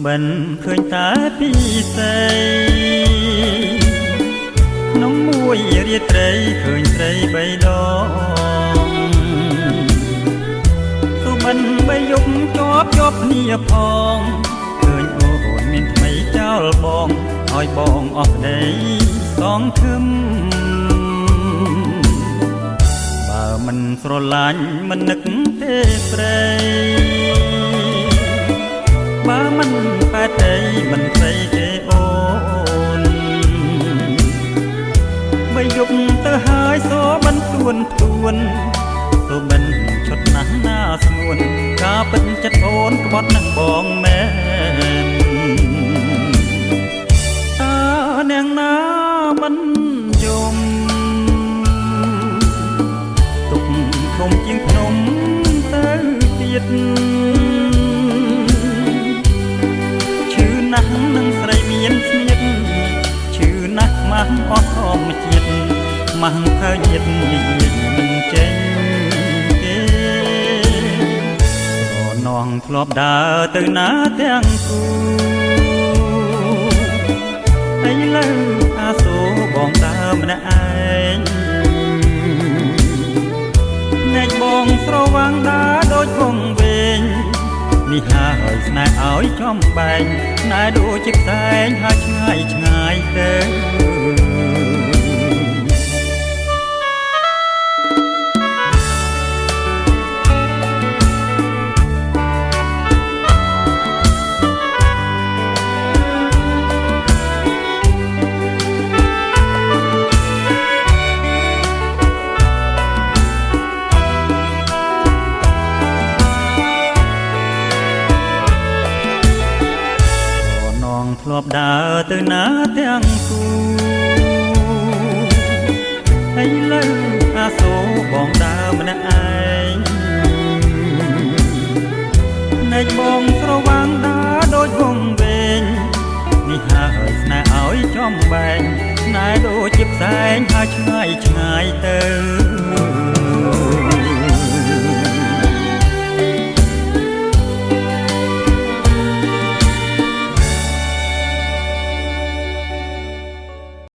មិនឃើញតែពីស្រីក្នុងមួយរាត្រីឃើញស្រីបីដងសុមិនបីយប់ជាប់គ្នាផងឃើញអូនមានថ្មីចោលបងឲ្យបងអស់ក្តីសងធឹមបើមិនស្រឡាញ់មិននឹកទេស្រីបើមិនបែកទេមិនស្អីទេអូនបីយប់ទៅហើយសូមិនទួនសូមិនឈុតណាស់ណាស្ងួនការពិតចិត្តអូនក្បត់នឹងបងមែនតើនាងណាមិនយំទុកធំជាងភ្នំទៅទៀតនឹងស្រីមានស្នៀតឈឺណាស់ម៉ាស់អស់ធម្មជាតិម៉ាស់ភើញាតនិយាយមិនចេញទេរនងធ្លាប់ដើរទៅណាទាំងគូឥឡូវអាសូរបងដើរម្នាក់ឯងណែកបងស្រវាំងដើរដូចវងវែងនេះហើយស្នេហ៍ឲ្យចំបែងស្នេហ៍ដូចជាផ្សែងហើយឆ្ងាយទៅធ្លាប់ដើរទៅណាទាំងគូឥឡូវអាសូរបងដើរម្នាក់ឯងណែកបងស្រវាំងដើរដូចវងវែងនេះហើយស្នេហ៍ឲ្យចំបែងស្នេហ៍ដូចជាផ្សែងហើយឆ្ងាយទៅ